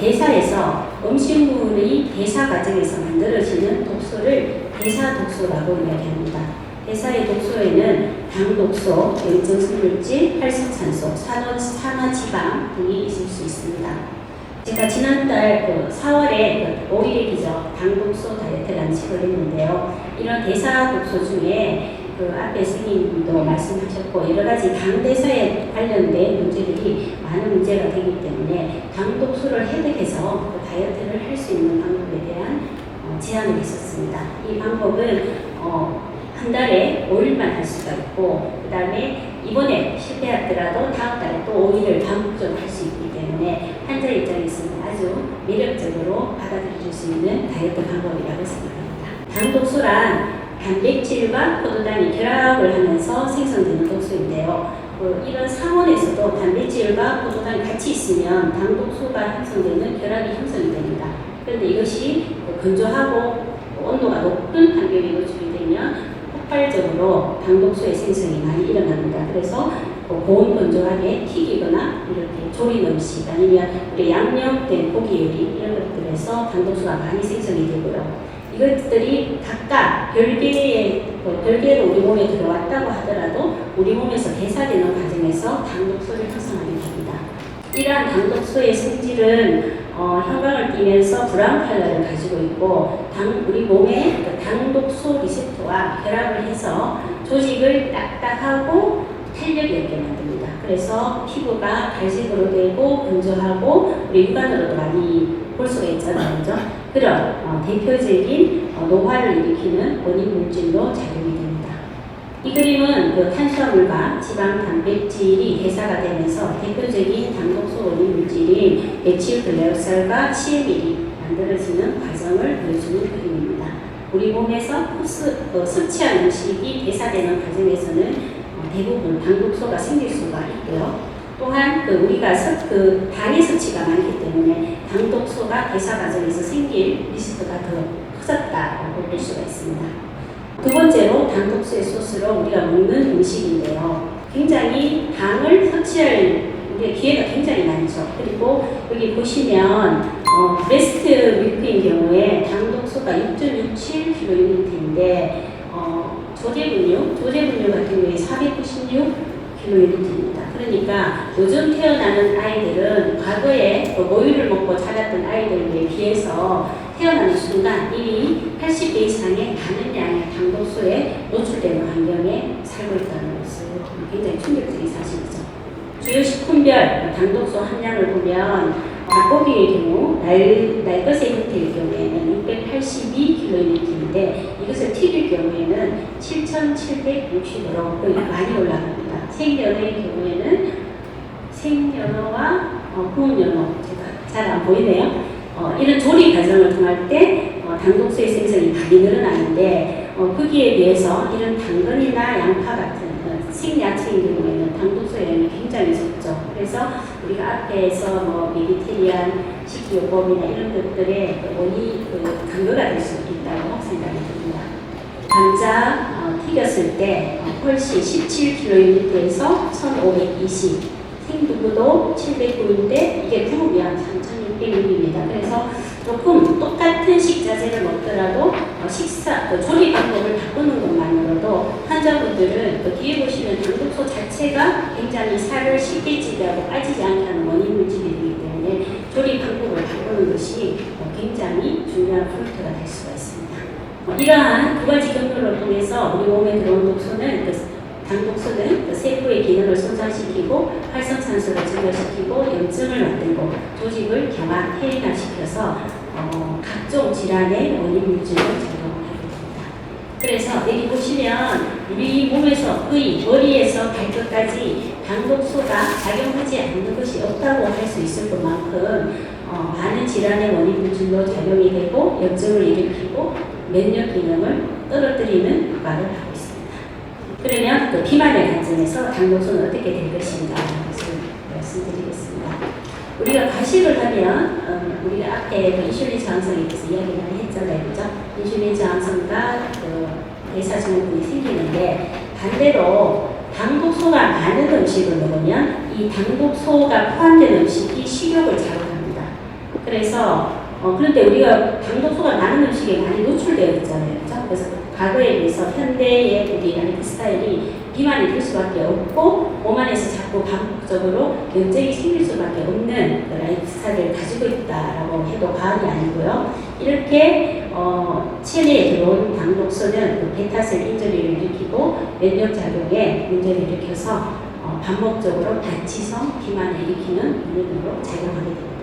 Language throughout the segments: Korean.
대사에서 음식물의 대사 과정에서 만들어지는 독소를 대사독소라고 이야기합니다. 대사의 독소에는 당독소, 염증성물질, 활성산소, 산화지방 등이 있을 수 있습니다. 제가 지난달 4월에 오일의 기적 당독소 다이어트라는 책을 했는데요. 이런 대사독소 중에 앞에 스님도 말씀하셨고 여러 가지 당 대사에 관련된 문제들이 많은 문제가 되기 때문에 당독소를 해독해서 다이어트를 할 수 있는 방법에 대한 제안을 했었습니다. 이 방법은 한 달에 5일만 할 수가 있고 그 다음에 이번에 실패하더라도 다음 달에 또 5일을 반복적으로 할 수 있기 때문에 환자 입장에서는 아주 매력적으로 받아들일 수 있는 다이어트 방법이라고 생각합니다. 당독소란 단백질과 포도당이 결합을 하면서 생성되는 독소인데요. 이런 상온에서도 단백질과 포도당이 같이 있으면 당독소가 형성되는 결합이 형성이 됩니다. 그런데 이것이 건조하고 온도가 높은 환경에 노출이 되면 폭발적으로 당독소의 생성이 많이 일어납니다. 그래서 고온 건조하게 튀기거나 이렇게 조린 음식 아니면 우리 양념된 고기 요리 이런 것들에서 당독소가 많이 생성이 되고요. 이것들이 각각 별개로 우리 몸에 들어왔다고 하더라도 우리 몸에서 대사되는 과정에서 당독소를 형성하게 됩니다. 이러한 당독소의 성질은 형광을 띠면서 브라운 컬러를 가지고 있고 우리 몸의 당독소 리셉터와 결합을 해서 조직을 딱딱하고 탄력 있게 만듭니다. 그래서 피부가 갈색으로 되고 건조하고 우리 육안으로도 많이 볼 수가 있잖아요. 그죠? 그런 대표적인 노화를 일으키는 원인 물질로 작용이 됩니다. 이 그림은 탄수화물과 지방, 단백질이 대사가 되면서 대표적인 당독소 원인 물질인 메틸글레오살과 CM일이 만들어지는 과정을 보여주는 그림입니다. 우리 몸에서 섭취한 음식이 대사되는 과정에서는 대부분 당독소가 생길 수가 있고요. 또한 우리가 당의 섭취가 많기 때문에 당독소가 대사 과정에서 생길 리스크가 더 커졌다고 볼 수가 있습니다. 두 번째로 당독소의 소스로 우리가 먹는 음식인데요. 굉장히 당을 섭취할 우리의 기회가 굉장히 많죠. 그리고 여기 보시면 브레스트 밀크인 경우에 당독소가 6.67kg인데 조제분유 같은 경우에 496kg입니다. 그러니까 요즘 태어나는 아이들은 과거에 모유를 먹고 자랐던 아이들에 비해서 태어나는 순간 이미 80배 이상의 많은 양의 당독소에 노출되는 환경에 살고 있다는 것은 굉장히 충격적인 사실이죠. 주요 식품별 당독소 함량을 보면 닭고기의 경우 날것의 형태의 경우에는 682kg인데 이것을 튀길 경우에는 7,760으로 거의 많이 올라갑니다. 생연어의 경우에는 생연어와 구운 연어 제가 잘 안 보이네요. 이런 조리 과정을 통할 때 당독소의 생성이 많이 늘어나는데 거기에 비해서 이런 당근이나 양파 같은 생야채인 경우에는 당독소의 양이 굉장히 적죠. 그래서 우리가 앞에서 메디테리안 식이요법이나 이런 것들의 근거가 될 수 있다고 생각이 듭니다. 감자 튀겼을 때 훨씬 17kg에서 1520, 생두부도 709인데 이게 구우면 3600ml입니다. 그래서 조금 똑같은 식자재를 먹더라도 조리 방법을 바꾸는 것만으로도 환자분들은 뒤에 보시면 당독소 자체가 굉장히 살을 쉽게 찌게 빠지지 않게 하는 원인 물질이기 때문에 조리 방법을 바꾸는 것이 굉장히 중요한 포인트가 될 수가 있습니다. 이러한 두 가지 경로를 통해서 우리 몸에 들어온 독소는 당독소는 세포의 기능을 손상시키고 활성산소를 증가시키고 염증을 만들고 조직을 경화, 해인화시켜서 각종 질환의 원인 물질로 작용하게 됩니다. 그래서 여기 보시면 우리 몸에서 거의 머리에서 발끝까지 당독소가 작용하지 않는 것이 없다고 할 수 있을 것만큼 많은 질환의 원인 물질로 작용이 되고 염증을 일으키고 면역 기능을 떨어뜨리는 효과를 하고 있습니다. 그러면 비만의 관점에서 당독소는 어떻게 될 것인가 것을 말씀드리겠습니다. 우리가 과식을 하면 우리가 앞에 인슐린 저항성에 대해서 이야기 많이 했잖아요, 그죠? 인슐린 저항성과 대사 증후군이 생기는데 반대로 당독소가 많은 음식을 먹으면 이 당독소가 포함된 음식이 식욕을 자극합니다. 그래서 그런데 우리가 당독소가 많은 음식에 많이 노출되어 있잖아요. 그렇죠? 그래서 과거에 비해서 현대의 우리 라이프 스타일이 비만이 될 수밖에 없고 몸 안에서 자꾸 반복적으로 염증이 생길 수밖에 없는 그 라이프 스타일을 가지고 있다라고 해도 과언이 아니고요. 이렇게 체내에 들어온 당독소는 그 베타셀 인절미를 일으키고 면역작용에 문제를 일으켜서 반복적으로 다치성 비만을 일으키는 원인으로 작용하게 됩니다.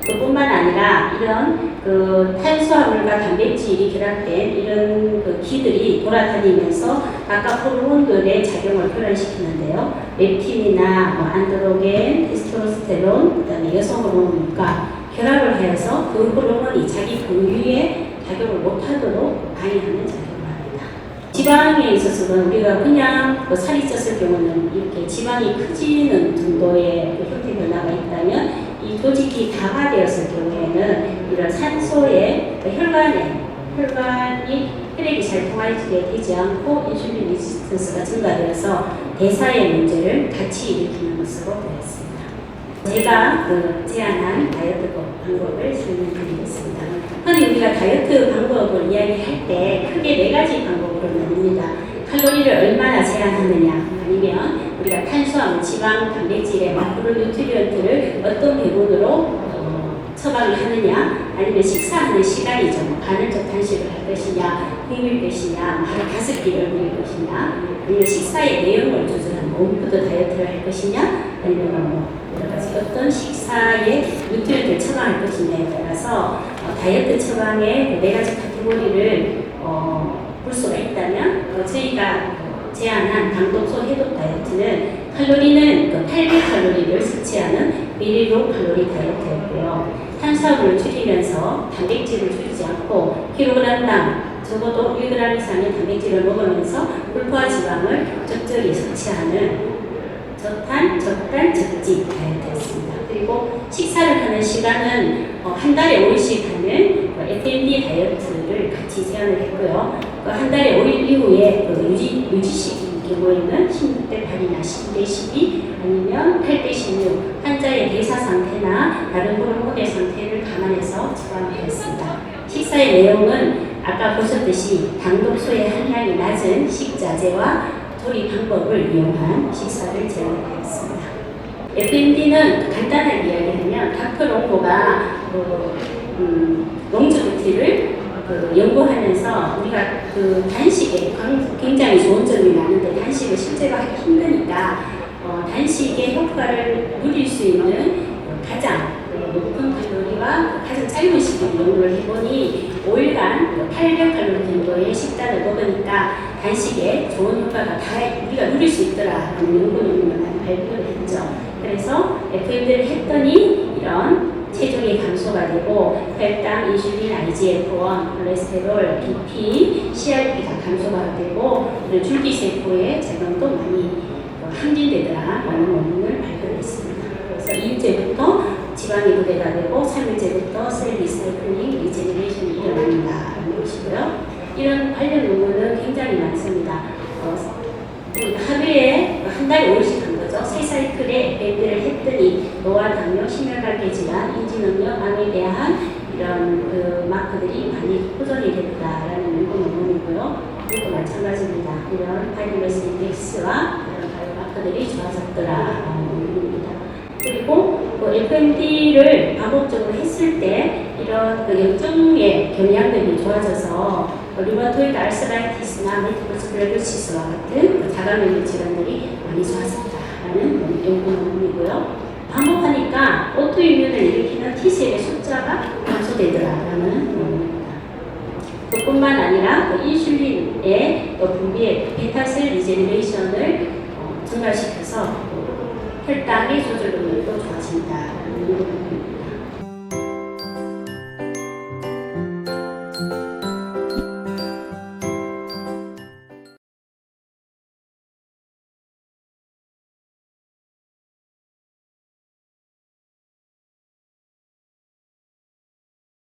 그뿐만 아니라 이런 그 탄수화물과 단백질이 결합된 이런 그 기들이 돌아다니면서 각각 호르몬들의 작용을 교란시키는데요. 렙틴이나 안드로겐, 테스토스테론, 그다음에 여성 호르몬과 결합을 하여서 그 호르몬이 자기 본유에 작용을 못하도록 방해하는 작용을 합니다. 지방에 있어서는 우리가 그냥 살이 쪘을 경우는 이렇게 지방이 커지는 정도의 그 형태 변화가 있다면 이 조직이 다가되었을 경우에는 이런 산소에 혈관이 혈액이 잘 통하게 되지 않고 인슐린 리지스턴스가 증가되어서 대사의 문제를 같이 일으키는 것으로 되었습니다. 제가 제안한 다이어트 방법을 설명드리겠습니다. 흔히 우리가 다이어트 방법을 이야기할 때 크게 4가지 방법으로 나눕니다. 칼로리를 얼마나 제한하느냐, 아니면 우리가 탄수화물, 지방, 단백질의 마크로뉴트리언트를 어떤 배분으로 처방을 하느냐, 아니면 식사하는 시간이죠. 간헐적 단식을 할 것이냐, 굶을 것이냐, 하루 5끼를 먹을 것이냐, 아니면 식사의 내용을 조절한 홈푸드 다이어트를 할 것이냐, 아니면 여러 가지 어떤 식사에 뉴트리언트를 처방할 것이냐에 따라서 다이어트 처방의 4가지 카테고리를 볼 수가 있다면 저희가 제안한 당독소 해독 다이어트는 칼로리는 800칼로리를 섭취하는 미리로 칼로리 다이어트였고요. 탄수화물을 줄이면서 단백질을 줄이지 않고 킬로그램당 적어도 1g 이상의 단백질을 먹으면서 불포화 지방을 적절히 섭취하는 저탄, 적단, 적지 다이어트였습니다. 그리고 식사를 하는 시간은 한 달에 5일씩 하는 FMD 다이어트를 같이 제안을 했고요. 한 달에 5일 이후에 유지식인 경우에는 16대 8이나 10대 12 아니면 8대 16 환자의 대사 상태나 다른 호르몬의 상태를 감안해서 처방하였습니다. 식사의 내용은 아까 보셨듯이 당독소의 함량이 낮은 식자재와 조리 방법을 이용한 식사를 제안하였습니다. FMD는 간단하게 이야기하면 닥터 롱보가 롱즈부티를 연구하면서 우리가 단식에 굉장히 좋은 점이 많은데 단식을 실제로 하기 힘드니까 단식의 효과를 누릴 수 있는 가장 높은 칼로리와 가장 짧은 시간 연구를 해보니 5일간 800칼로리 정도의 식단을 먹으니까 단식에 좋은 효과가 다 우리가 누릴 수 있더라라는 연구 논문을 많이 발표를 했죠. 그래서 FMD를 했더니 이런 체중이 감소가 되고 혈당, 인슐린, IGF-1, 콜레스테롤, BP, CRP가 감소가 되고 줄기세포의 작용도 많이 항진되더라라는 논문을 발표했습니다. 그래서 2일째부터 지방이 분해가 되고 3일째부터 셀 리사이클링, 리제너레이션이 일어난다는 것이고요. 이런 관련 논문은 굉장히 많습니다. 하루에 한 달에 5일씩 한 거죠. 3사이클에 FMD를 했더니 노화, 당뇨, 심혈관계 질환, 인지능력, 암에 대한 이런 마커들이 많이 호전이 됐다라는 연구 논문이고요. 이것도 마찬가지입니다. 이런 바이러스 인덱스와 이런 바이오마커들이 좋아졌더라라는 논문입니다. 그리고 FMD를 반복적으로 했을 때 이런 염증의 경향들이 좋아져서 류마토이드 알스라이티스나 멀티플 스클레로시스와 같은 자가면역 질환들이 많이 좋아졌다라는 연구 논문이고요. 반복하니까 오토이뮨을 일으키는 T셀의 숫자가 감소되더라라는 논문입니다. 그뿐만 아니라 인슐린의 분비의 베타셀 리제너레이션을 증가시켜서 혈당의 조절 능력도 좋아진다라는 논문입니다.